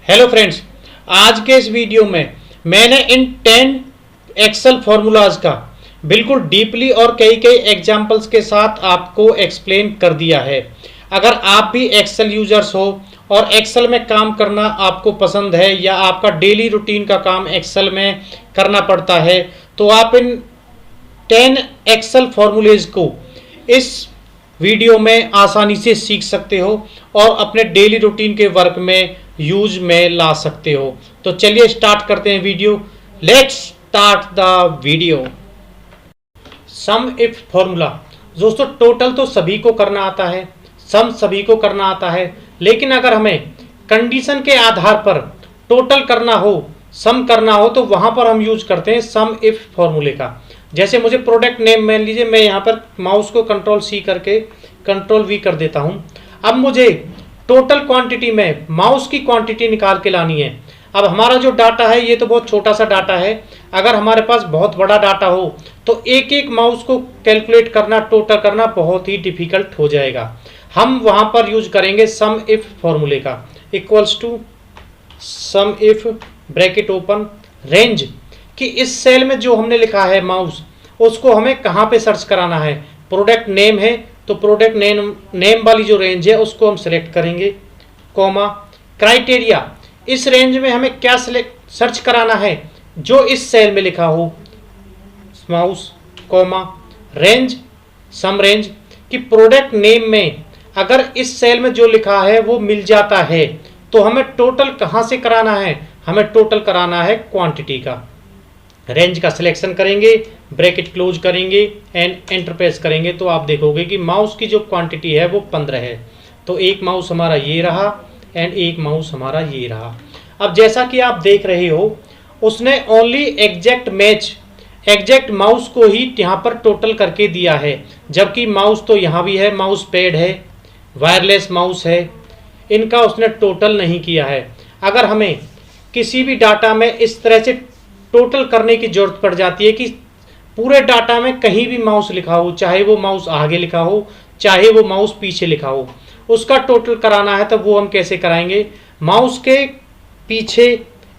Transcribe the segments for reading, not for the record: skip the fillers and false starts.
Hello friends, आज के इस वीडियो में मैंने इन 10 एक्सेल फॉर्मूलाज का बिल्कुल डीपली और कई कई एग्जांपल्स के साथ आपको एक्सप्लेन कर दिया है। अगर आप भी एक्सेल यूजर्स हो और एक्सेल में काम करना आपको पसंद है या आपका डेली रूटीन का काम एक्सेल में करना पड़ता है, तो आप इन 10 एक्सेल फॉर्मूलेज को इस वीडियो में आसानी से सीख सकते हो और अपने डेली रूटीन के वर्क में यूज में ला सकते हो। तो चलिए स्टार्ट करते हैं video. Let's start the video. Sum if formula. दोस्तों, टोटल तो सभी को करना आता है, सम सभी को करना आता है, लेकिन अगर हमें कंडीशन के आधार पर टोटल करना हो, सम करना हो, तो वहां पर हम यूज करते हैं सम इफ फॉर्मूले का। जैसे मुझे प्रोडक्ट नेम मान लीजिए, मैं यहाँ पर माउस को कंट्रोल सी करके कंट्रोल वी कर देता हूँ। अब मुझे टोटल क्वांटिटी में माउस की क्वांटिटी निकाल के लानी है। अब हमारा जो डाटा है ये तो बहुत छोटा सा डाटा है। अगर हमारे पास बहुत बड़ा डाटा हो तो एक एक माउस को कैलकुलेट करना, टोटल करना बहुत ही डिफिकल्ट हो जाएगा। हम वहां पर यूज करेंगे सम इफ फॉर्मूले का। Equals to sum if bracket open range, कि इस सेल में जो हमने लिखा है माउस, उसको हमें कहाँ पे सर्च कराना है। प्रोडक्ट नेम है तो प्रोडक्ट नेम वाली जो रेंज है उसको हम सिलेक्ट करेंगे, कॉमा क्राइटेरिया, इस रेंज में हमें क्या सर्च कराना है, जो इस सेल में लिखा हो माउस, कॉमा रेंज, सम रेंज, कि प्रोडक्ट नेम में अगर इस सेल में जो लिखा है वो मिल जाता है तो हमें टोटल कहाँ से कराना है, हमें टोटल कराना है क्वांटिटी का। रेंज का सिलेक्शन करेंगे, ब्रैकेट क्लोज करेंगे एंड एंटर प्रेस करेंगे, तो आप देखोगे कि माउस की जो क्वांटिटी है वो 15 है। तो एक माउस हमारा ये रहा एंड एक माउस हमारा ये रहा। अब जैसा कि आप देख रहे हो, उसने only exact match, exact mouse को ही यहाँ पर टोटल करके दिया है, जबकि माउस तो यहाँ भी है, माउस पैड है, वायरलेस माउस है, इनका उसने टोटल नहीं किया है। अगर हमें किसी भी डाटा में इस तरह से टोटल करने की जरूरत पड़ जाती है कि पूरे डाटा में कहीं भी माउस लिखा हो, चाहे वो माउस आगे लिखा हो चाहे वो माउस पीछे लिखा हो, उसका टोटल कराना है, तो वो हम कैसे कराएंगे। माउस के पीछे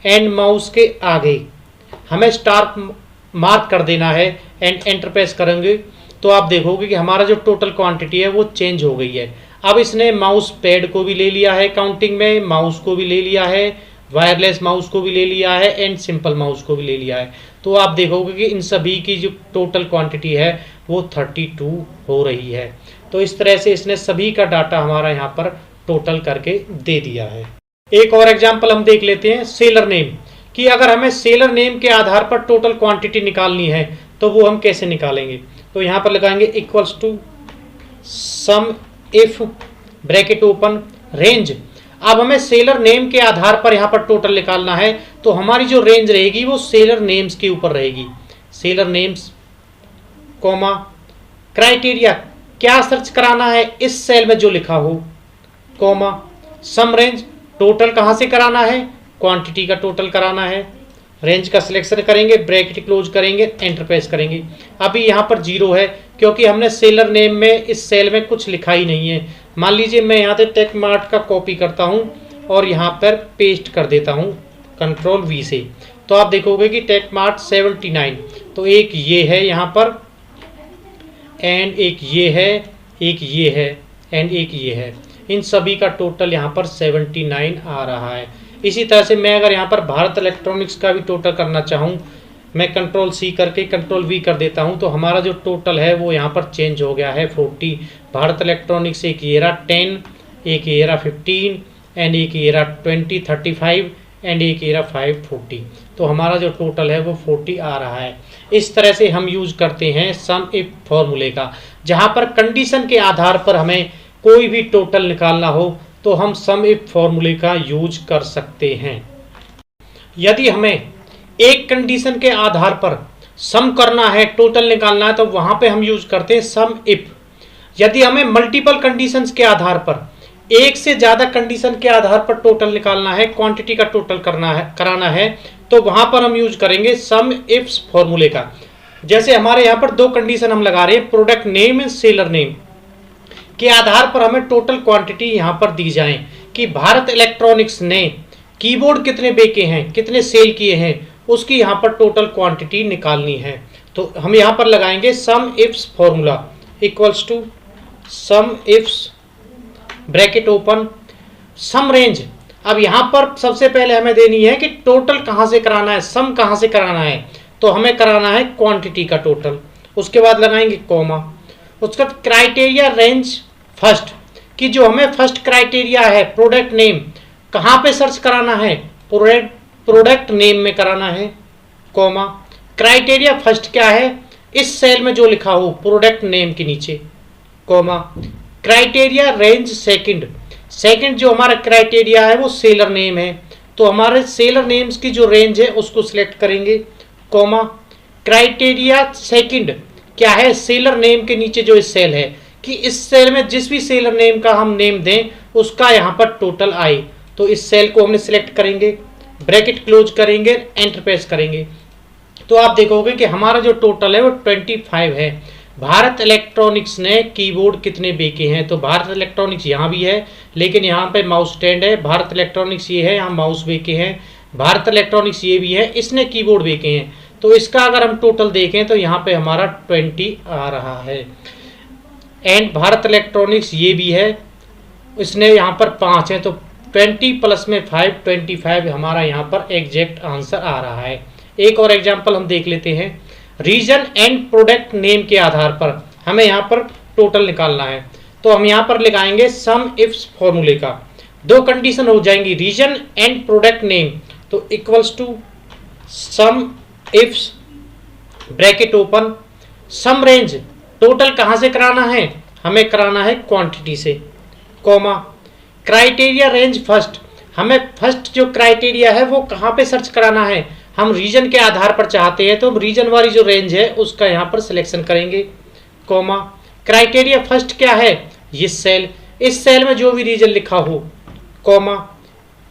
एंड माउस के आगे हमें स्टार मार्क कर देना है एंड एंटर प्रेस करेंगे, तो आप देखोगे कि हमारा जो टोटल क्वांटिटी है वो चेंज हो गई है। अब इसने माउस पैड को भी ले लिया है काउंटिंग में, माउस को भी ले लिया है, वायरलेस माउस को भी ले लिया है एंड सिंपल माउस को भी ले लिया है। तो आप देखोगे कि इन सभी की जो टोटल क्वांटिटी है वो 32 हो रही है। तो इस तरह से इसने सभी का डाटा हमारा यहाँ पर टोटल करके दे दिया है। एक और एग्जांपल हम देख लेते हैं, सेलर नेम, कि अगर हमें सेलर नेम के आधार पर टोटल क्वांटिटी निकालनी है तो वो हम कैसे निकालेंगे। तो यहाँ पर लगाएंगे equals to sum if bracket open range. अब हमें सेलर नेम के आधार पर यहाँ पर टोटल निकालना है, तो हमारी जो रेंज रहेगी वो सेलर नेम्स के ऊपर रहेगी। सेलर नेम्स, कॉमा क्राइटेरिया, क्या सर्च कराना है इस सेल में जो लिखा हो, कॉमा सम रेंज, टोटल कहाँ से कराना है, क्वांटिटी का टोटल कराना है। रेंज का सिलेक्शन करेंगे, ब्रैकेट क्लोज करेंगे, एंटर प्रेस करेंगे। अभी यहाँ पर 0 है क्योंकि हमने सेलर नेम में इस सेल में कुछ लिखा ही नहीं है। मान लीजिए मैं यहाँ से टेक मार्ट का कॉपी करता हूँ और यहाँ पर पेस्ट कर देता हूँ कंट्रोल वी से, तो आप देखोगे कि टेक मार्ट 79, तो एक ये है यहाँ पर एंड एक ये है, एक ये है एंड एक ये है। इन सभी का टोटल यहाँ पर 79 आ रहा है। इसी तरह से मैं अगर यहाँ पर भारत इलेक्ट्रॉनिक्स का भी टोटल करना चाहूँ, मैं कंट्रोल सी करके कंट्रोल वी कर देता हूँ, तो हमारा जो टोटल है वो यहाँ पर चेंज हो गया है 40। भारत इलेक्ट्रॉनिक्स एक ये रहा 10, एक ये रहा 15 एंड एक ये रहा 20 35 एंड एक ये रहा 5 40। तो हमारा जो टोटल है वो 40 आ रहा है। इस तरह से हम यूज करते हैं सम इफ फॉर्मूले का। जहाँ पर कंडीशन के आधार पर हमें कोई भी टोटल निकालना हो तो हम सम इफ फॉर्मूले का यूज कर सकते हैं। यदि हमें एक कंडीशन के आधार पर सम करना है, टोटल निकालना है, तो वहां पे हम यूज करते हैं सम इफ। यदि हमें मल्टीपल कंडीशंस के आधार पर, एक से ज्यादा कंडीशन के आधार पर टोटल निकालना है, क्वांटिटी का टोटल कराना है, तो वहां पर हम यूज करेंगे सम इफ फॉर्मूले का। जैसे हमारे यहाँ पर 2 कंडीशन हम लगा रहे हैं, product name and seller name के आधार पर हमें टोटल क्वांटिटी यहाँ पर दी जाए कि भारत इलेक्ट्रॉनिक्स ने कीबोर्ड कितने बेचे हैं, कितने सेल किए हैं, उसकी यहाँ पर टोटल क्वांटिटी निकालनी है। तो हम यहाँ पर लगाएंगे sum ifs formula equals to sum ifs bracket open sum range. अब यहाँ पर सबसे पहले हमें देनी है कि टोटल कहाँ से कराना है, सम कहाँ से कराना है, तो हमें कराना है क्वांटिटी का टोटल। उसके बाद लगाएंगे कॉमा, उसका क्राइटेरिया रेंज फर्स्ट कि जो हमें फर्स्ट क्राइटेरिया है प्रोडक्ट नेम, कहाँ पे सर्च कराना है, प्रोडक्ट नेम में कराना है, कॉमा क्राइटेरिया फर्स्ट क्या है, इस सेल में जो लिखा हो प्रोडक्ट नेम के नीचे, comma criteria range second, second जो हमारा क्राइटेरिया है वो सेलर नेम है, तो हमारे सेलर नेम्स की जो रेंज है उसको सिलेक्ट करेंगे, कॉमा क्राइटेरिया सेकंड क्या है, सेलर नेम के नीचे जो इस सेल है कि इस सेल में जिस भी सेलर नेम का हम नेम दें उसका यहाँ पर टोटल आए, तो इस सेल को हमने सिलेक्ट करेंगे, ब्रैकेट क्लोज करेंगे, एंटर प्रेस करेंगे, तो आप देखोगे कि हमारा जो टोटल है वो 25 है। भारत इलेक्ट्रॉनिक्स ने कीबोर्ड कितने बेचे हैं, तो भारत इलेक्ट्रॉनिक्स यहाँ भी है लेकिन यहाँ पे माउस स्टैंड है, भारत इलेक्ट्रॉनिक्स ये है, यहाँ माउस बेचे हैं, भारत इलेक्ट्रॉनिक्स ये भी है, इसने कीबोर्ड बेचे हैं, तो इसका अगर हम टोटल देखें तो यहाँ पे हमारा 20 आ रहा है। एंड भारत इलेक्ट्रॉनिक्स ये भी है, इसने यहाँ पर 5 है, तो 20 प्लस में 5 25 हमारा यहाँ पर एग्जैक्ट आंसर आ रहा है। एक और एग्जाम्पल हम देख लेते हैं, रीजन एंड प्रोडक्ट नेम के आधार पर हमें यहाँ पर टोटल निकालना है, तो हम यहाँ पर लगाएंगे सम इफ्स फॉर्मूले का, दो कंडीशन हो जाएंगी, रीजन एंड प्रोडक्ट नेम, तो equals to sum ifs bracket open sum range, total कहाँ से कराना है, हमें कराना है क्वांटिटी से, कॉमा क्राइटेरिया रेंज फर्स्ट, हमें फर्स्ट जो क्राइटेरिया है वो कहाँ पे सर्च कराना है, हम रीजन के आधार पर चाहते हैं तो हम रीजन वाली जो रेंज है उसका यहाँ पर सिलेक्शन करेंगे, कॉमा क्राइटेरिया फर्स्ट क्या है, ये सेल, इस सेल में जो भी रीजन लिखा हो, comma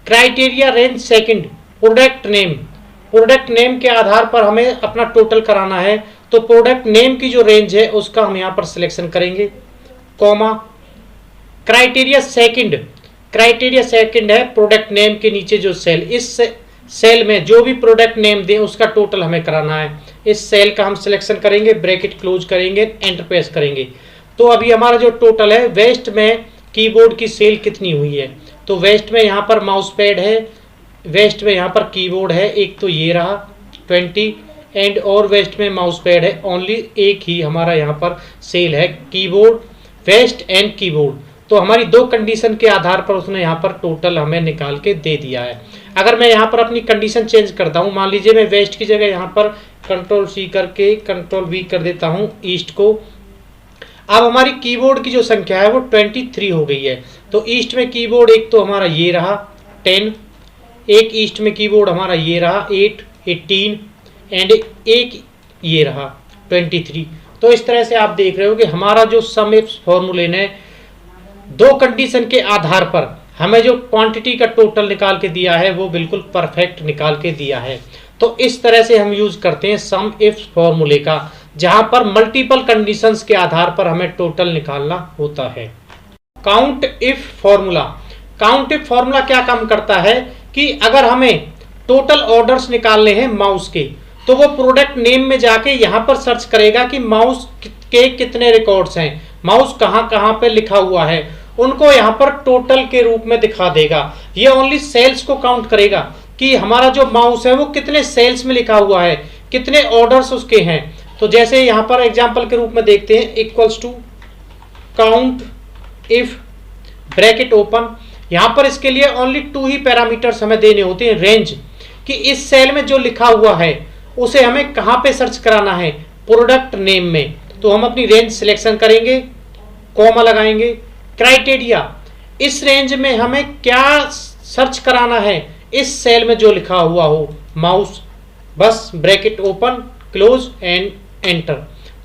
criteria range second product name, product name के आधार पर हमें अपना टोटल कराना है, तो प्रोडक्ट नेम की जो रेंज है उसका हम यहाँ पर सिलेक्शन करेंगे, comma criteria second, criteria second है प्रोडक्ट नेम के नीचे जो सेल, इस सेल में जो भी प्रोडक्ट नेम दें उसका टोटल हमें कराना है, इस सेल का हम सिलेक्शन करेंगे, ब्रैकेट क्लोज करेंगे, एंटर प्रेस करेंगे, तो अभी हमारा जो टोटल है वेस्ट में कीबोर्ड की सेल कितनी हुई है, तो वेस्ट में यहाँ पर माउस पैड है, वेस्ट में यहाँ पर कीबोर्ड है, एक तो ये रहा 20 एंड और वेस्ट में माउस पैड है, ओनली एक ही हमारा यहाँ पर सेल है कीबोर्ड वेस्ट एंड कीबोर्ड, तो हमारी दो कंडीशन के आधार पर उसने यहाँ पर टोटल हमें निकाल के दे दिया है। अगर मैं यहाँ पर अपनी कंडीशन चेंज करता हूँ, मान लीजिए मैं वेस्ट की जगह यहाँ पर कंट्रोल C करके कंट्रोल V कर देता हूँ ईस्ट को, अब हमारी कीबोर्ड की जो संख्या है वो 23 हो गई है, तो ईस्ट में कीबोर्ड एक तो हमारा ये रहा 10, एक ईस्ट में कीबोर्ड हमारा ये रहा 8 18 एंड एक ये रहा 23, तो इस तरह से आप देख रहे हो कि हमारा जो सम इफ्स फॉर्मूले ने दो कंडीशन के आधार पर हमें जो क्वांटिटी का टोटल निकाल के दिया है वो बिल्कुल परफेक्ट निकाल के दिया है। तो इस तरह से हम यूज करते हैं सम इफ्स फॉर्मूले का, जहां पर मल्टीपल कंडीशंस के आधार पर हमें टोटल निकालना होता है। Count if formula, count if formula क्या काम करता है कि अगर हमें टोटल ऑर्डर्स निकालने हैं माउस के, तो वो प्रोडक्ट नेम में जाके यहाँ पर सर्च करेगा कि माउस के कितने रिकॉर्ड्स हैं, माउस कहाँ कहाँ पे लिखा हुआ है, उनको यहाँ पर टोटल के रूप में दिखा देगा। ये ओनली सेल्स को काउंट करेगा कि हमारा जो माउस है वो कितने सेल्स में लिखा हुआ है, कितने ऑर्डर्स उसके हैं। तो जैसे यहाँ पर एग्जांपल के रूप में देखते हैं, equals to count if bracket open, यहाँ पर इसके लिए ओनली 2 ही पैरामीटर्स हमें देने होते हैं, रेंज कि इस सेल में जो लिखा हुआ है उसे हमें कहाँ पे सर्च कराना है, प्रोडक्ट नेम में, तो हम अपनी रेंज सिलेक्शन करेंगे, कॉमा लगाएंगे, क्राइटेरिया इस रेंज में हमें क्या सर्च कराना है, इस सेल में जो लिखा हुआ हो माउस, बस bracket open close and enter.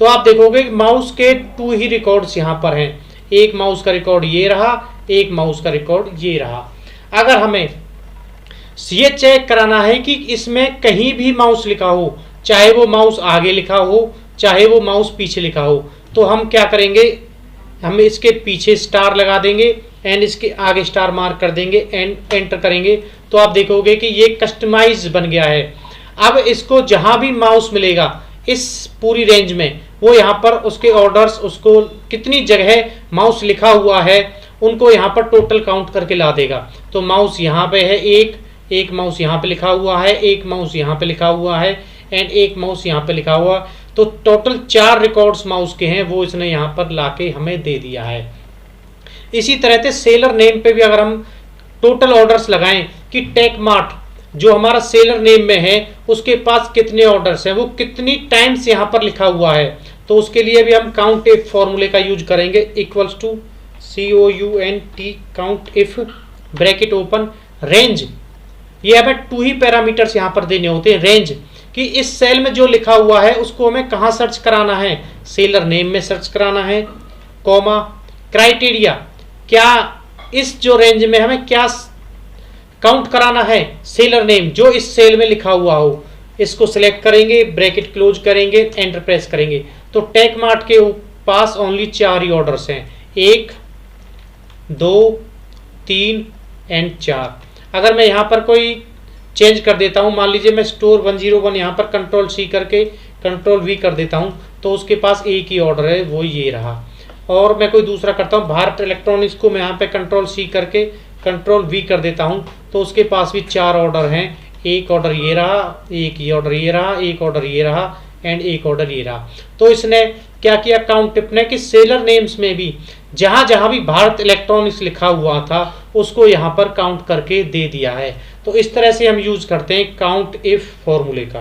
तो आप देखोगे माउस के 2 ही रिकॉर्ड्स यहाँ पर हैं, एक माउस का रिकॉर्ड ये रहा, एक माउस का रिकॉर्ड ये रहा। अगर हमें ये चेक कराना है कि इसमें कहीं भी माउस लिखा हो, चाहे वो माउस आगे लिखा हो चाहे वो माउस पीछे लिखा हो, तो हम क्या करेंगे, हम इसके पीछे स्टार लगा देंगे एंड इसके आगे स्टार मार्क कर देंगे एंड एंटर करेंगे, तो आप देखोगे कि ये कस्टमाइज बन गया है। अब इसको जहां भी माउस मिलेगा इस पूरी रेंज में, वो यहाँ पर उसके ऑर्डर्स, उसको कितनी जगह माउस लिखा हुआ है उनको यहाँ पर टोटल काउंट करके ला देगा। तो माउस यहाँ पे है एक माउस यहाँ पे लिखा हुआ है, एक माउस यहाँ पे लिखा हुआ है एंड एक माउस यहाँ पे लिखा हुआ। तो टोटल 4 रिकॉर्ड्स माउस के हैं, वो इसने यहाँ पर लाके हमें दे दिया है। इसी तरह से सेलर नेम पे भी अगर हम टोटल ऑर्डर्स लगाएं कि टेक मार्ट जो हमारा सेलर नेम में है उसके पास कितने ऑर्डर्स हैं, वो कितनी टाइम्स यहाँ पर लिखा हुआ है, तो उसके लिए भी हम काउंट इफ फॉर्मूले का यूज करेंगे। Equals to COUNT count if bracket open range. ये हमें 2 ही पैरामीटर्स यहाँ पर देने होते हैं। रेंज कि इस सेल में जो लिखा हुआ है उसको हमें कहाँ सर्च कराना है, सेलर नेम में सर्च कराना है। कॉमा क्राइटेरिया, क्या इस जो रेंज में हमें क्या काउंट कराना है, सेलर नेम जो इस सेल में लिखा हुआ हो, इसको सिलेक्ट करेंगे, ब्रैकेट क्लोज करेंगे, एंटर प्रेस करेंगे। तो टेक मार्ट के पास ओनली 4 ही ऑर्डर्स हैं, 1 2 3 एंड 4। अगर मैं यहाँ पर कोई चेंज कर देता हूँ, मान लीजिए मैं स्टोर 101 यहाँ पर कंट्रोल-C करके कंट्रोल-V कर देता हूँ, तो उसके पास एक ही ऑर्डर है, वो ये रहा। और मैं कोई दूसरा करता हूँ, भारत इलेक्ट्रॉनिक्स को मैं यहाँ पे कंट्रोल-C करके कंट्रोल-V कर देता हूँ, तो उसके पास भी 4 ऑर्डर हैं। एक ऑर्डर ये रहा, एक ये ऑर्डर ये रहा, एक ऑर्डर ये रहा एंड एक ऑर्डर ये रहा। तो इसने क्या किया, काउंट टिप ने, कि सेलर नेम्स में भी जहां जहां भी भारत इलेक्ट्रॉनिक्स लिखा हुआ था उसको यहां पर काउंट करके दे दिया है। तो इस तरह से हम यूज करते हैं काउंट इफ फॉर्मूले का।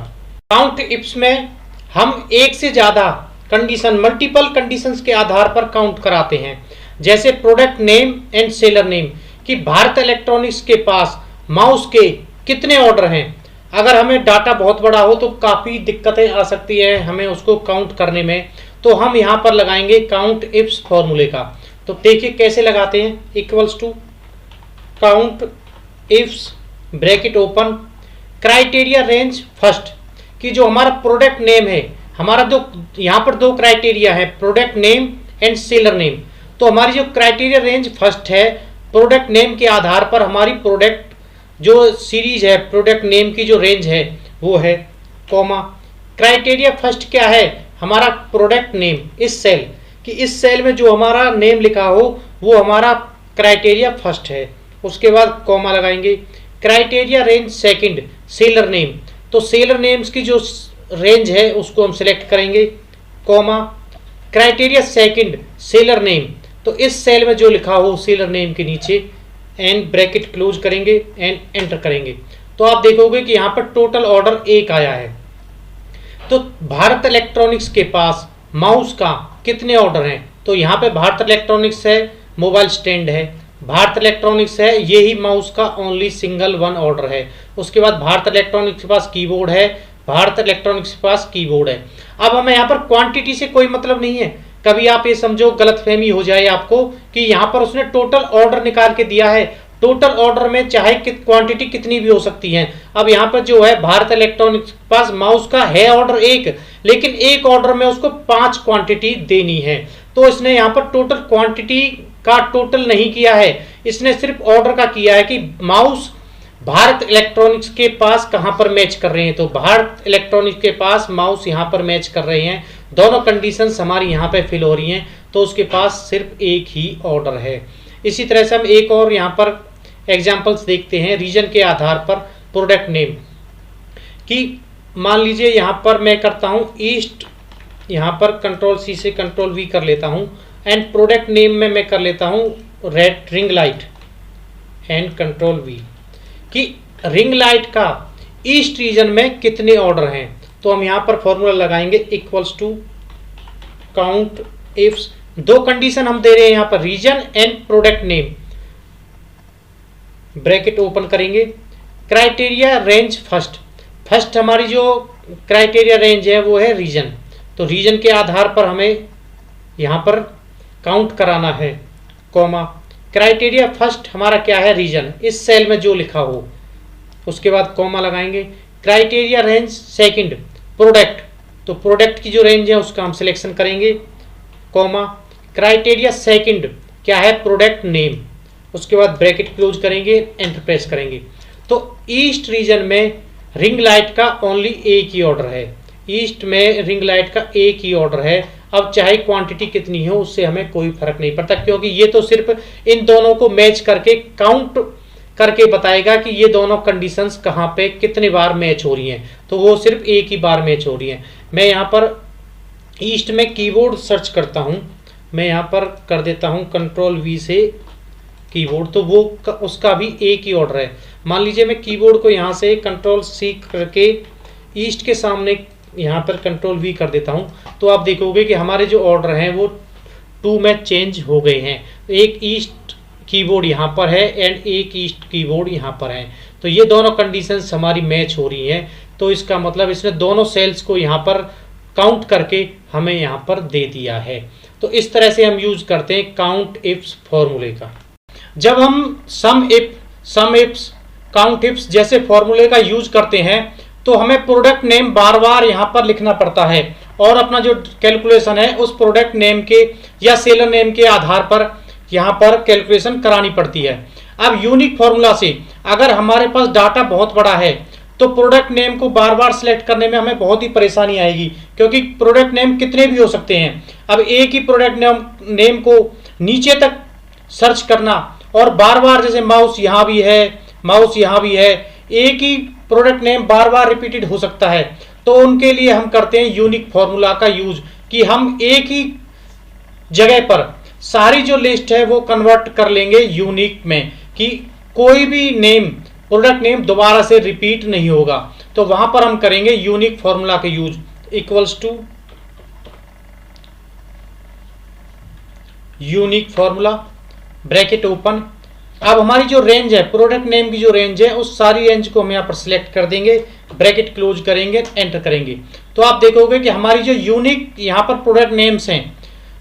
काउंट इफ्स में हम एक से ज्यादा कंडीशन, मल्टीपल कंडीशंस के आधार पर काउंट कराते हैं। जैसे product name and seller name, कि भारत इलेक्ट्रॉनिक्स के पास माउस के कितने ऑर्डर हैं। अगर हमें डाटा बहुत बड़ा हो तो काफ़ी दिक्कतें आ सकती है हमें उसको काउंट करने में, तो हम यहाँ पर लगाएंगे काउंट इफ्स फॉर्मूले का। तो देखिए कैसे लगाते हैं, equals to count ifs bracket open criteria range first, कि जो हमारा प्रोडक्ट नेम है, हमारा जो यहाँ पर 2 क्राइटेरिया है, product name and seller name. तो हमारी जो क्राइटेरिया रेंज फर्स्ट है, प्रोडक्ट नेम के आधार पर हमारी प्रोडक्ट जो सीरीज है, प्रोडक्ट नेम की जो रेंज है वो है। कॉमा क्राइटेरिया फर्स्ट क्या है, हमारा प्रोडक्ट नेम, इस सेल, कि इस सेल में जो हमारा नेम लिखा हो वो हमारा क्राइटेरिया फर्स्ट है। उसके बाद कॉमा लगाएंगे। Criteria range second seller name, तो सेलर नेम्स की जो रेंज है उसको हम सिलेक्ट करेंगे। Comma criteria second seller name, तो इस सेल में जो लिखा हो सेलर नेम के नीचे, एंड ब्रैकेट क्लोज करेंगे एंड एंटर करेंगे। तो आप देखोगे कि यहाँ पर टोटल ऑर्डर 1 आया है। तो भारत इलेक्ट्रॉनिक्स के पास माउस का कितने ऑर्डर हैं, तो यहाँ पे भारत इलेक्ट्रॉनिक्स है, मोबाइल स्टैंड है, भारत इलेक्ट्रॉनिक्स है, यही माउस का ओनली सिंगल 1 ऑर्डर है। उसके बाद भारत इलेक्ट्रॉनिक्स के पास कीबोर्ड है, भारत इलेक्ट्रॉनिक्स के पास कीबोर्ड है। अब हमें यहाँ पर क्वांटिटी से कोई मतलब नहीं है, कभी आप ये समझो गलतफहमी हो जाए आपको कि यहाँ पर उसने टोटल ऑर्डर निकाल के दिया है। टोटल ऑर्डर में चाहे क्वांटिटी कितनी भी हो सकती है। अब यहाँ पर जो है भारत इलेक्ट्रॉनिक्स के पास माउस का है ऑर्डर 1, लेकिन एक ऑर्डर में उसको 5 क्वांटिटी देनी है। तो इसने यहाँ पर टोटल क्वांटिटी का टोटल नहीं किया है, इसने सिर्फ ऑर्डर का किया है कि माउस भारत इलेक्ट्रॉनिक्स के पास कहां पर मैच कर रहे हैं। तो भारत इलेक्ट्रॉनिक्स के पास माउस यहां पर मैच कर रहे हैं, दोनों कंडीशंस हमारी यहां पे फिल हो रही हैं, तो उसके पास सिर्फ एक ही ऑर्डर है। इसी तरह से हम एक और यहां पर एग्जांपल्स देखते हैं रीजन के आधार पर। प्रोडक्ट नेम कि मान लीजिए यहां पर मैं करता हूं ईस्ट, यहां पर कंट्रोल-C से कंट्रोल-V कर लेता हूं, एंड प्रोडक्ट नेम में मैं कर लेता हूं रेड रिंग लाइट एंड कंट्रोल-V, कि रिंग लाइट का ईस्ट रीजन में कितने ऑर्डर हैं। तो हम यहां पर फॉर्मूला लगाएंगे equals to count ifs, 2 condition हम दे रहे हैं यहां पर, region and product name, bracket open करेंगे। क्राइटेरिया रेंज फर्स्ट हमारी जो क्राइटेरिया रेंज है वो है रीजन, तो रीजन के आधार पर हमें यहां पर काउंट कराना है। कॉमा क्राइटेरिया फर्स्ट हमारा क्या है, रीजन, इस सेल में जो लिखा हो। उसके बाद कॉमा लगाएंगे। क्राइटेरिया रेंज सेकंड प्रोडक्ट, तो प्रोडक्ट की जो रेंज है उसका हम सिलेक्शन करेंगे। कॉमा क्राइटेरिया सेकंड क्या है, प्रोडक्ट नेम। उसके बाद ब्रैकेट क्लोज करेंगे, एंटर प्रेस करेंगे। तो ईस्ट रीजन में रिंग लाइट का ओनली एक ही ऑर्डर है, ईस्ट में रिंग लाइट का एक ही ऑर्डर है। अब चाहे क्वांटिटी कितनी हो उससे हमें कोई फर्क नहीं पड़ता, क्योंकि ये तो सिर्फ इन दोनों को मैच करके काउंट करके बताएगा कि ये दोनों कंडीशंस कहाँ पे कितने बार मैच हो रही हैं, तो वो सिर्फ एक ही बार मैच हो रही हैं। मैं यहाँ पर ईस्ट में कीबोर्ड सर्च करता हूँ, मैं यहाँ पर कर देता हूँ Ctrl+V से कीबोर्ड, तो वो उसका भी एक ही ऑर्डर है। मान लीजिए मैं कीबोर्ड को यहाँ से Ctrl+C करके ईस्ट के सामने यहाँ पर Ctrl+V कर देता हूँ, तो आप देखोगे कि हमारे जो ऑर्डर हैं वो 2 में चेंज हो गए हैं। एक ईस्ट कीबोर्ड यहाँ पर है एंड एक ईस्ट कीबोर्ड यहाँ पर है, तो ये दोनों कंडीशंस हमारी मैच हो रही हैं। तो इसका मतलब इसने दोनों सेल्स को यहाँ पर काउंट करके हमें यहाँ पर दे दिया है। तो इस तरह से हम यूज करते हैं काउंट इफ्स फॉर्मूले का। जब हम सम इफ्स काउंट इफ्स जैसे फॉर्मूले का यूज करते हैं तो हमें प्रोडक्ट नेम बार बार यहाँ पर लिखना पड़ता है और अपना जो कैलकुलेशन है उस प्रोडक्ट नेम के या सेलर नेम के आधार पर यहाँ पर कैलकुलेशन करानी पड़ती है। अब यूनिक फॉर्मूला से अगर हमारे पास डाटा बहुत बड़ा है तो प्रोडक्ट नेम को बार बार सिलेक्ट करने में हमें बहुत ही परेशानी आएगी, क्योंकि प्रोडक्ट नेम कितने भी हो सकते हैं। अब एक ही प्रोडक्ट नेम को नीचे तक सर्च करना और बार बार, जैसे माउस यहाँ भी है, माउस यहाँ भी है, एक ही प्रोडक्ट नेम बार बार रिपीटेड हो सकता है, तो उनके लिए हम करते हैं यूनिक फॉर्मूला का यूज, कि हम एक ही जगह पर सारी जो लिस्ट है वो कन्वर्ट कर लेंगे यूनिक में, कि कोई भी नेम प्रोडक्ट नेम दोबारा से रिपीट नहीं होगा। तो वहां पर हम करेंगे यूनिक फॉर्मूला का use, equals to unique formula bracket open. अब हमारी जो रेंज है, प्रोडक्ट नेम की जो रेंज है, उस सारी रेंज को हम यहाँ पर सिलेक्ट कर देंगे, ब्रैकेट क्लोज करेंगे, एंटर करेंगे। तो आप देखोगे कि हमारी जो यूनिक यहाँ पर प्रोडक्ट नेम्स हैं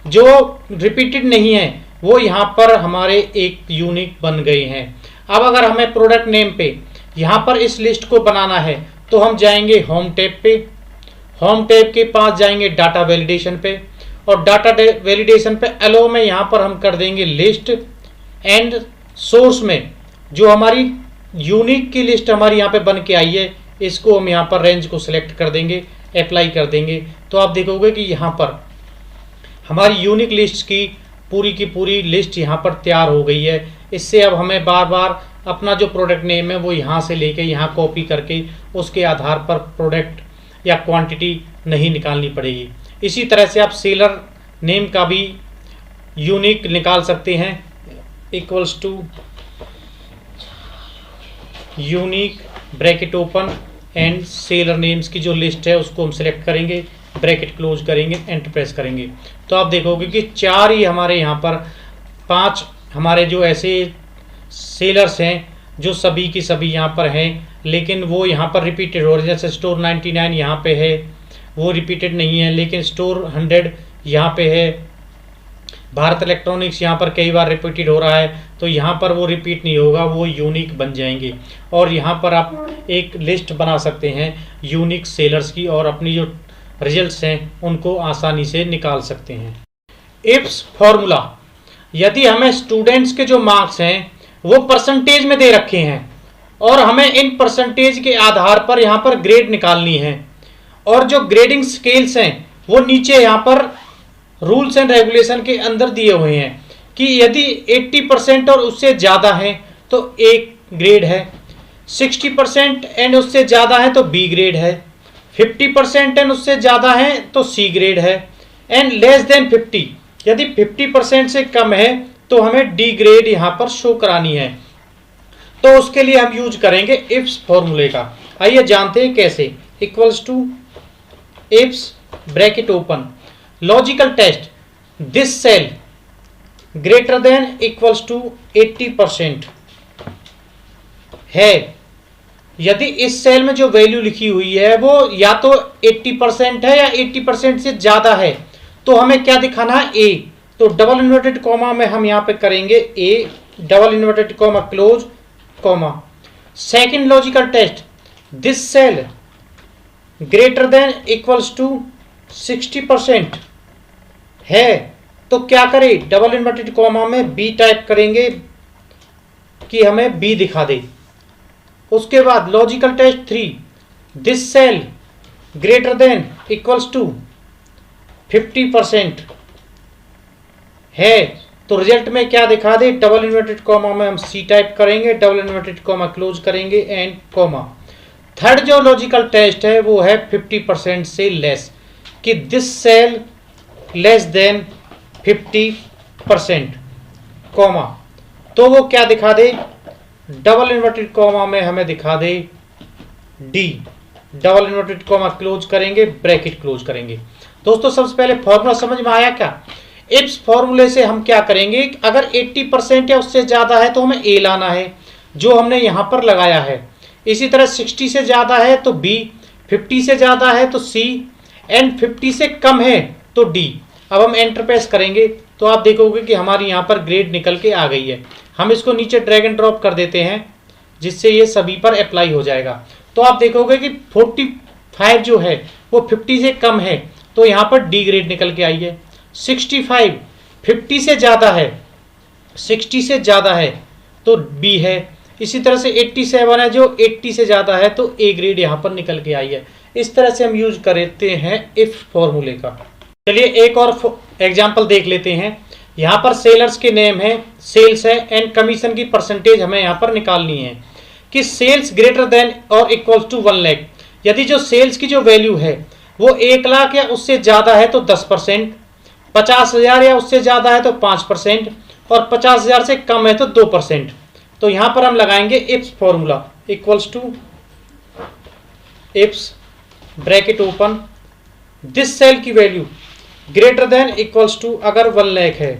जो रिपीटेड नहीं है वो यहाँ पर हमारे एक यूनिक बन गए हैं। अब अगर हमें प्रोडक्ट नेम पे यहाँ पर इस लिस्ट को बनाना है तो हम जाएंगे होम टैब पे, होम टैब के पास जाएंगे डाटा वैलिडेशन पे, और डाटा वैलिडेशन पे अलो में यहाँ पर हम कर देंगे लिस्ट, एंड सोर्स में जो हमारी यूनिक की लिस्ट हमारी यहाँ पे बन के आई है इसको हम यहाँ पर रेंज को सिलेक्ट कर देंगे, अप्लाई कर देंगे। तो आप देखोगे कि यहाँ पर हमारी यूनिक लिस्ट की पूरी लिस्ट यहाँ पर तैयार हो गई है। इससे अब हमें बार बार अपना जो प्रोडक्ट नेम है वो यहाँ से लेके यहाँ कॉपी करके उसके आधार पर प्रोडक्ट या क्वांटिटी नहीं निकालनी पड़ेगी। इसी तरह से आप सेलर नेम का भी यूनिक निकाल सकते हैं, equals to unique bracket open and seller names की जो लिस्ट है उसको हम सिलेक्ट करेंगे, ब्रैकेट क्लोज करेंगे, एंटर प्रेस करेंगे। तो आप देखोगे कि 4 ही हमारे यहाँ पर 5 हमारे जो ऐसे सेलर्स हैं जो सभी की सभी यहाँ पर हैं, लेकिन वो यहाँ पर रिपीटेड हो रहे हैं। जैसे स्टोर 99 यहाँ पे है वो रिपीटेड नहीं है, लेकिन स्टोर 100 यहाँ पे है, भारत इलेक्ट्रॉनिक्स यहाँ पर कई बार रिपीटेड हो रहा है, तो यहाँ पर वो रिपीट नहीं होगा, वो यूनिक बन जाएंगे। और यहाँ पर आप एक लिस्ट बना सकते हैं यूनिक सेलर्स की और अपनी जो रिजल्ट्स हैं उनको आसानी से निकाल सकते हैं। इफ्स फॉर्मूला, यदि हमें स्टूडेंट्स के जो मार्क्स हैं वो परसेंटेज में दे रखे हैं और हमें इन परसेंटेज के आधार पर यहाँ पर ग्रेड निकालनी है, और जो ग्रेडिंग स्केल्स हैं वो नीचे यहाँ पर रूल्स एंड रेगुलेशन के अंदर दिए हुए हैं कि यदि 80% और उससे ज़्यादा है तो A ग्रेड है, 60% एंड उससे ज़्यादा है तो B ग्रेड है, 50% एंड उससे ज़्यादा है तो C ग्रेड है, एंड लेस देन 50, यदि 50% से कम है तो हमें D ग्रेड यहाँ पर शो करानी है। तो उसके लिए हम यूज करेंगे इफ्स फॉर्मूले का। आइए जानते हैं कैसे। Equals to ifs bracket open, logical test, this cell greater than equals to 80% है। यदि इस सेल में जो वैल्यू लिखी हुई है वो या तो 80% है या 80% से ज्यादा है, तो हमें क्या दिखाना है, A। तो डबल इन्वर्टेड कॉमा में हम यहाँ पे करेंगे A, double inverted comma close comma. Second logical test, this cell greater than equals to 60% है, तो क्या करें, डबल इन्वर्टेड कॉमा में B टाइप करेंगे कि हमें B दिखा दे। उसके बाद logical test 3, this cell greater than equals to 50% है, तो रिजल्ट में क्या दिखा दे, डबल इन्वर्टेड कॉमा में हम सी टाइप करेंगे, डबल इन्वर्टेड कॉमा क्लोज करेंगे एंड कॉमा। थर्ड जो लॉजिकल टेस्ट है वो है 50% से लेस, कि this cell less than 50% comma, तो वो क्या दिखा दे, डबल इन्वर्टेड कॉमा में हमें दिखा दे डी, डबल इन्वर्टेड कॉमा क्लोज करेंगे, ब्रैकेट क्लोज करेंगे। दोस्तों सबसे पहले फॉर्मूला समझ में आया क्या? इस फॉर्मूले से हम क्या करेंगे, अगर 80% या उससे ज्यादा है तो हमें ए लाना है, जो हमने यहां पर लगाया है। इसी तरह 60 से ज्यादा है तो बी, 50 से ज्यादा है तो सी एंड 50 से कम है तो डी। अब हम एंटर प्रेस करेंगे तो आप देखोगे कि हमारी यहाँ पर ग्रेड निकल के आ गई है। हम इसको नीचे ड्रैग एंड ड्रॉप कर देते हैं जिससे ये सभी पर अप्लाई हो जाएगा। तो आप देखोगे कि 45 जो है वो 50 से कम है तो यहाँ पर डी ग्रेड निकल के आई है। 65 50 से ज़्यादा है, 60 से ज़्यादा है तो बी है। इसी तरह से 87 है जो 80 से ज़्यादा है तो ए ग्रेड यहाँ पर निकल के आई है। इस तरह से हम यूज करते हैं इफ फॉर्मूले का। चलिए एक और एग्जाम्पल देख लेते हैं। यहाँ पर सेलर्स के नेम है, सेल्स है एंड कमीशन की परसेंटेज हमें यहाँ पर निकालनी है कि सेल्स ग्रेटर देन और इक्वल टू 1 लाख। यदि जो सेल्स की जो वैल्यू है वो 1 लाख या उससे ज़्यादा है तो 10%, 50,000 या उससे ज़्यादा है तो 5% और 50,000 से कम है तो 2%। तो यहाँ पर हम लगाएंगे IFS formula, equals to ifs bracket open, this cell की value greater than equals to अगर 1 लाख है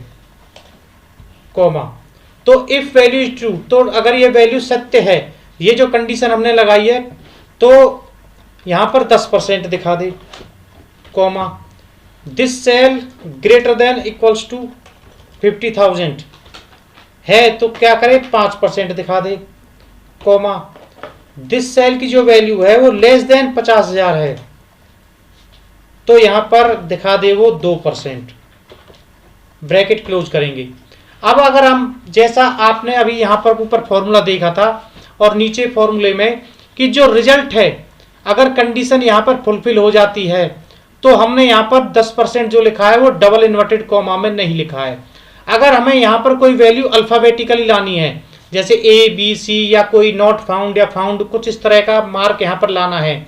कॉमा, तो इफ वैल्यू इज ट्रू, तो अगर ये वैल्यू सत्य है, ये जो कंडीशन हमने लगाई है, तो यहां पर 10% दिखा दे comma, this cell greater than equals to 50,000 है तो क्या करे 5% दिखा दे कॉमा, दिस सेल की जो वैल्यू है वो लेस देन 50,000 है तो यहां पर दिखा दे वो 2%, ब्रैकेट क्लोज करेंगे। अब अगर हम जैसा आपने अभी यहां पर ऊपर फॉर्मूला देखा था और नीचे फॉर्मूले में कि जो रिजल्ट है अगर कंडीशन यहां पर फुलफिल हो जाती है तो हमने यहां पर 10% जो लिखा है वो डबल इन्वर्टेड कॉमा में नहीं लिखा है। अगर हमें यहां पर कोई वैल्यू अल्फाबेटिकली लानी है जैसे ए बी सी या कोई नॉट फाउंड या फाउंड कुछ इस तरह का मार्क यहां पर लाना है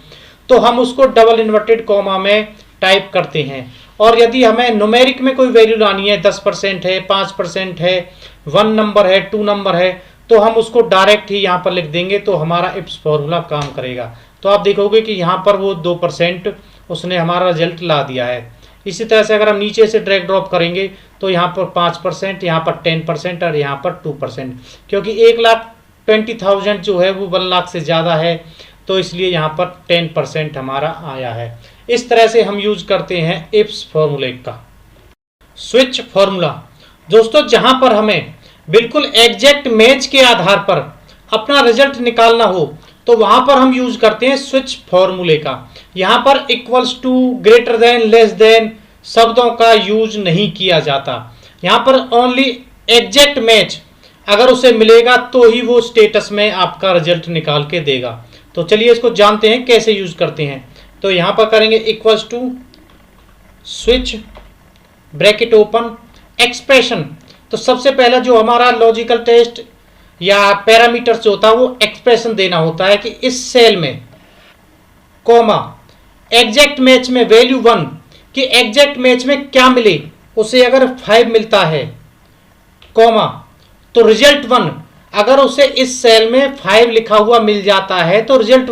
तो हम उसको डबल इन्वर्टेड कॉमा में टाइप करते हैं। और यदि हमें न्यूमेरिक में कोई वैल्यू लानी है 10% है, 5% है, 1 नंबर है, 2 नंबर है, तो हम उसको डायरेक्ट ही यहाँ पर लिख देंगे तो हमारा इफ्स फॉर्मूला काम करेगा। तो आप देखोगे कि यहाँ पर वो 2% उसने हमारा रिजल्ट ला दिया है। इसी तरह से अगर हम नीचे से ड्रैग ड्रॉप करेंगे तो यहाँ पर 5%, यहाँ पर 10% और यहाँ पर 2%, क्योंकि 1,20,000 जो है वो 1 लाख से ज़्यादा है तो इसलिए यहाँ पर 10% हमारा आया है। इस तरह से हम यूज करते हैं इफ्स फॉर्मूले का। स्विच फॉर्मूला दोस्तों, जहां पर हमें बिल्कुल एग्जैक्ट मैच के आधार पर अपना रिजल्ट निकालना हो तो वहां पर हम यूज करते हैं स्विच फॉर्मूले का। यहां पर equals to, greater than, less than शब्दों का यूज नहीं किया जाता। यहां पर ओनली एग्जैक्ट मैच अगर उसे मिलेगा तो ही वो स्टेटस में आपका रिजल्ट निकाल के देगा। तो चलिए इसको जानते हैं कैसे यूज करते हैं। तो यहां पर करेंगे equals to switch bracket open expression. तो सबसे पहला जो हमारा लॉजिकल टेस्ट या पैरामीटर्स होता है वो एक्सप्रेशन देना होता है कि इस सेल में कॉमा एग्जैक्ट मैच में वैल्यू 1 कि एग्जैक्ट मैच में क्या मिले, उसे अगर 5 मिलता है कॉमा तो रिजल्ट 1 अगर उसे इस सेल में 5 लिखा हुआ मिल जाता है तो रिजल्ट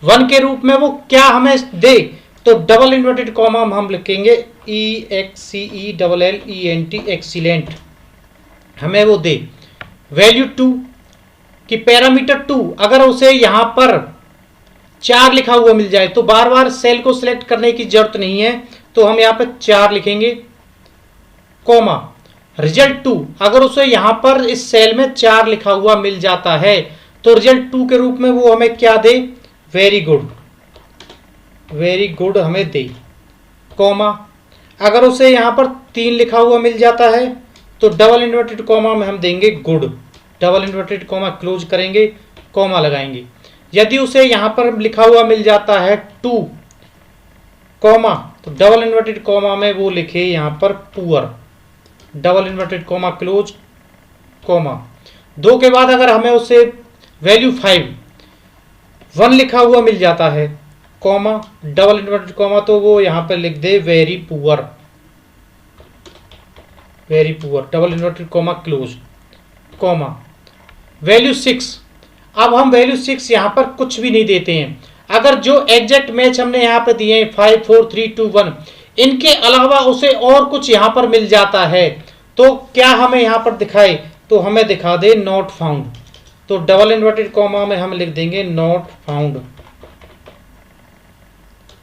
1 के रूप में वो क्या हमें दे, तो डबल इन्वर्टेड कॉमा हम लिखेंगे EXCELLENT एक्सीलेंट, हमें वो दे वैल्यू 2 कि पैरामीटर 2 अगर उसे यहां पर 4 लिखा हुआ मिल जाए तो बार बार सेल को सिलेक्ट करने की जरूरत नहीं है तो हम यहां पर 4 लिखेंगे कॉमा रिजल्ट 2 अगर उसे यहां पर इस सेल में 4 लिखा हुआ मिल जाता है तो रिजल्ट 2 के रूप में वो हमें क्या दे, वेरी गुड हमें दे कॉमा अगर उसे यहां पर 3 लिखा हुआ मिल जाता है तो डबल इन्वर्टेड कॉमा में हम देंगे good, double inverted comma close करेंगे कॉमा लगाएंगे। यदि उसे यहाँ पर लिखा हुआ मिल जाता है 2 कॉमा, तो डबल इन्वर्टेड कॉमा में वो लिखे यहाँ पर poor, double inverted comma close comma. 2 के बाद अगर हमें उसे वैल्यू 1 लिखा हुआ मिल जाता है कॉमा, डबल इन्वर्टेड कॉमा, तो वो यहाँ पर लिख दे very poor, very poor, double inverted comma close comma. Value 6, अब हम वैल्यू 6 यहाँ पर कुछ भी नहीं देते हैं। अगर जो एग्जैक्ट मैच हमने यहाँ पे दिए हैं 5 4 3 2 1, इनके अलावा उसे और कुछ यहाँ पर मिल जाता है तो क्या हमें यहाँ पर दिखाए, तो हमें दिखा दे नॉट फाउंड। तो डबल इन्वर्टेड कॉमा में हम लिख देंगे not found,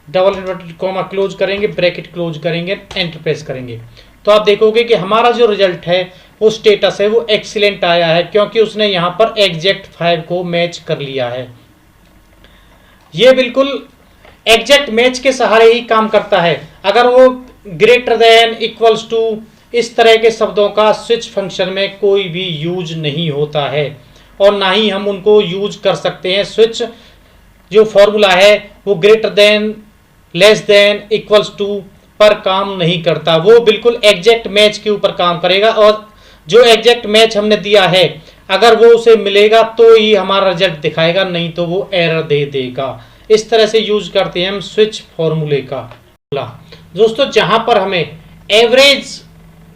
double inverted comma close करेंगे, ब्रैकेट क्लोज करेंगे, एंटर प्रेस करेंगे। तो आप देखोगे कि हमारा जो रिजल्ट है वो स्टेटस है वो एक्सीलेंट आया है, क्योंकि उसने यहाँ पर एग्जैक्ट 5 को मैच कर लिया है। ये बिल्कुल एग्जैक्ट मैच के सहारे ही काम करता है। अगर वो ग्रेटर देन, इक्वल्स टू, इस तरह के शब्दों का स्विच फंक्शन में कोई भी यूज नहीं होता है और ना ही हम उनको यूज कर सकते हैं। स्विच जो फॉर्मूला है वो greater than, less than, equals to पर काम नहीं करता, वो बिल्कुल एग्जैक्ट मैच के ऊपर काम करेगा। और जो एग्जैक्ट मैच हमने दिया है अगर वो उसे मिलेगा तो ही हमारा रिजल्ट दिखाएगा, नहीं तो वो एरर दे देगा। इस तरह से यूज करते हैं हम स्विच फॉर्मूले का। दोस्तों जहां पर हमें एवरेज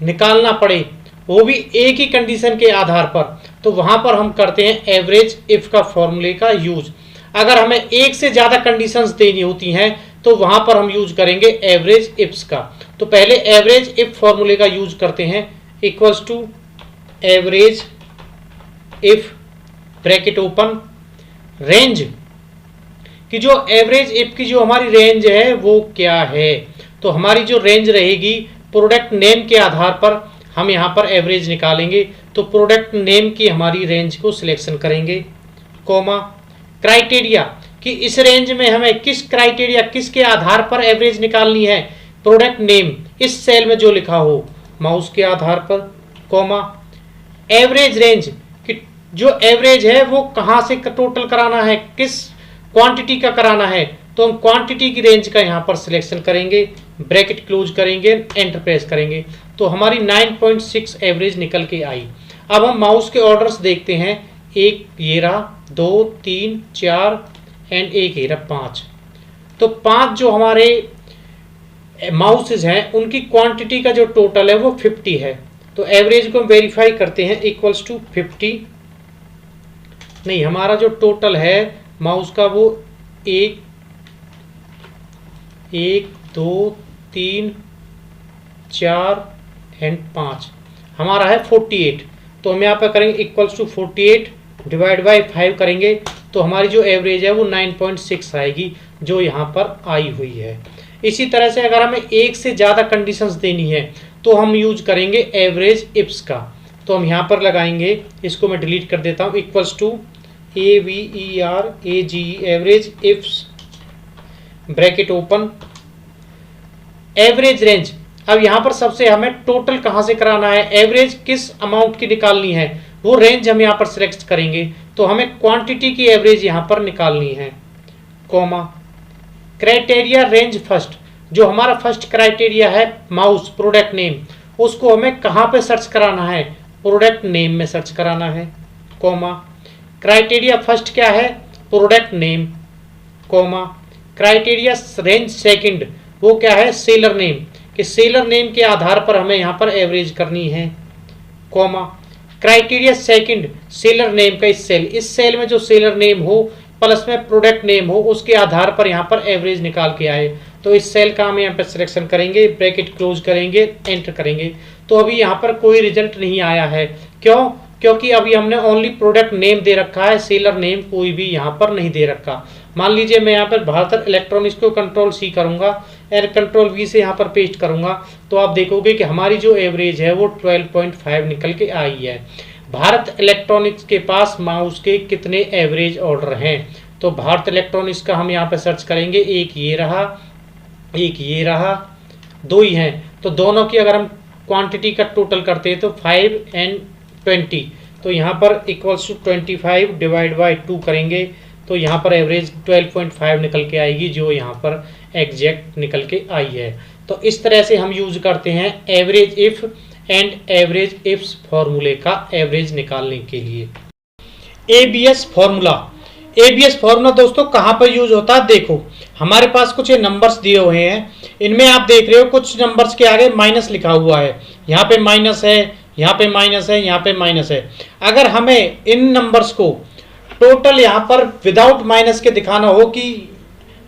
निकालना पड़े वो भी एक ही कंडीशन के आधार पर, तो वहां पर हम करते हैं एवरेज इफ का फॉर्मूले का यूज। अगर हमें एक से ज्यादा कंडीशंस देनी होती हैं तो वहां पर हम यूज करेंगे एवरेज इफ्स का। तो पहले एवरेज इफ फॉर्मूले का यूज करते हैं, equals to average if bracket open range कि जो एवरेज इफ की जो हमारी रेंज है वो क्या है। तो हमारी जो रेंज रहेगी प्रोडक्ट नेम के आधार पर हम यहाँ पर एवरेज निकालेंगे। तो प्रोडक्ट नेम की हमारी रेंज को सिलेक्शन करेंगे, कॉमा क्राइटेरिया कि इस रेंज में हमें किस क्राइटेरिया, किसके आधार पर एवरेज निकालनी है, प्रोडक्ट नेम इस सेल में जो लिखा हो माउस के आधार पर, कॉमा एवरेज रेंज कि जो एवरेज है वो कहाँ से टोटल कराना है, किस क्वांटिटी का कराना है। तो हम क्वांटिटी की रेंज का यहाँ पर सिलेक्शन करेंगे, ब्रैकेट क्लोज करेंगे, एंटर प्रेस करेंगे। तो हमारी 9.6 एवरेज निकल के आई। अब हम माउस के ऑर्डर्स देखते हैं, एक ये रहा, 2 3 4 एंड एक ये रहा 5। तो 5 जो हमारे माउसेज हैं उनकी क्वांटिटी का जो टोटल है वो 50 है। तो एवरेज को हम वेरीफाई करते हैं, इक्वल्स टू 50 नहीं, हमारा जो टोटल है माउस का वो 1 2 3 4 एंड 5 हमारा है 48। तो हम यहाँ पर करेंगे इक्वल्स टू 48 डिवाइड बाई 5 करेंगे तो हमारी जो एवरेज है वो 9.6 आएगी जो यहाँ पर आई हुई है। इसी तरह से अगर हमें एक से ज़्यादा कंडीशंस देनी है तो हम यूज करेंगे एवरेज इफ्स का। तो हम यहाँ पर लगाएंगे, इसको मैं डिलीट कर देता हूँ, equals to AVERAGE average ifs bracket open average range. अब यहाँ पर सबसे हमें टोटल कहाँ से कराना है, एवरेज किस अमाउंट की निकालनी है वो रेंज हम यहाँ पर सिलेक्ट करेंगे। तो हमें क्वांटिटी की एवरेज यहाँ पर निकालनी है, कॉमा क्राइटेरिया रेंज फर्स्ट, जो हमारा फर्स्ट क्राइटेरिया है माउस प्रोडक्ट नेम, उसको हमें कहाँ पे सर्च कराना है, प्रोडक्ट नेम में सर्च कराना है, कॉमा क्राइटेरिया फर्स्ट क्या है, product name, comma criteria range second वो क्या है, सेलर नेम, कि सेलर नेम के आधार पर हमें यहाँ पर एवरेज करनी है, comma criteria second seller name का इस सेल में जो सेलर नेम हो प्लस में प्रोडक्ट नेम हो उसके आधार पर यहाँ पर एवरेज निकाल के आए। तो इस सेल का हम यहाँ पर सिलेक्शन करेंगे, ब्रैकेट क्लोज करेंगे, एंटर करेंगे। तो अभी यहाँ पर कोई रिजल्ट नहीं आया है, क्यों, क्योंकि अभी हमने ओनली प्रोडक्ट नेम दे रखा है, सेलर नेम कोई भी यहाँ पर नहीं दे रखा। मान लीजिए मैं यहाँ पर भारत इलेक्ट्रॉनिक्स को कंट्रोल C करूँगा और कंट्रोल V से यहाँ पर पेस्ट करूँगा तो आप देखोगे कि हमारी जो एवरेज है वो 12.5 निकल के आई है। भारत इलेक्ट्रॉनिक्स के पास माउस के कितने एवरेज ऑर्डर हैं, तो भारत इलेक्ट्रॉनिक्स का हम यहाँ पर सर्च करेंगे, एक ये रहा, एक ये रहा, 2 ही हैं। तो दोनों की अगर हम क्वांटिटी का टोटल करते हैं तो 5 एंड 20, तो यहाँ पर इक्वल्स टू 25 डिवाइड बाई 2 करेंगे तो यहाँ पर एवरेज 12.5 निकल के आएगी, जो यहाँ पर एग्जैक्ट निकल के आई है। तो इस तरह से हम यूज करते हैं average if and average ifs फॉर्मूले का एवरेज निकालने के लिए। एबीएस फॉर्मूला, एबीएस फॉर्मूला दोस्तों कहाँ पर यूज होता है? देखो हमारे पास कुछ नंबर्स दिए हुए हैं, इनमें आप देख रहे हो कुछ नंबर्स के आगे माइनस लिखा हुआ है, यहाँ पे माइनस है, यहाँ पे माइनस है, यहाँ पे माइनस है। अगर हमें इन नंबर्स को टोटल यहाँ पर विदाउट माइनस के दिखाना हो कि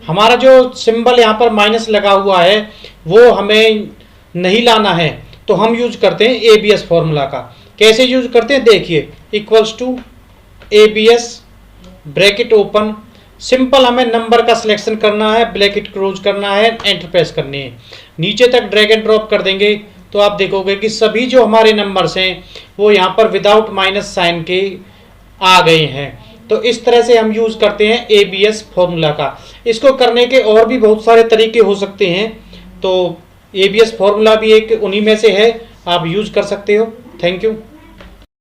हमारा जो सिंबल यहाँ पर माइनस लगा हुआ है वो हमें नहीं लाना है, तो हम यूज करते हैं एबीएस फॉर्मूला का। कैसे यूज करते हैं देखिए, equals to ABS bracket open, simple हमें नंबर का सिलेक्शन करना है, ब्रैकेट क्लोज करना है, एंटर प्रेस करनी है, नीचे तक ड्रैग एंड ड्रॉप कर देंगे तो आप देखोगे कि सभी जो हमारे नंबर्स हैं वो यहाँ पर विदाउट माइनस साइन के आ गए हैं। तो इस तरह से हम यूज करते हैं एबीएस फॉर्मूला का। इसको करने के और भी बहुत सारे तरीके हो सकते हैं, तो एबीएस फॉर्मूला भी एक उन्हीं में से है, आप यूज कर सकते हो। Thank you.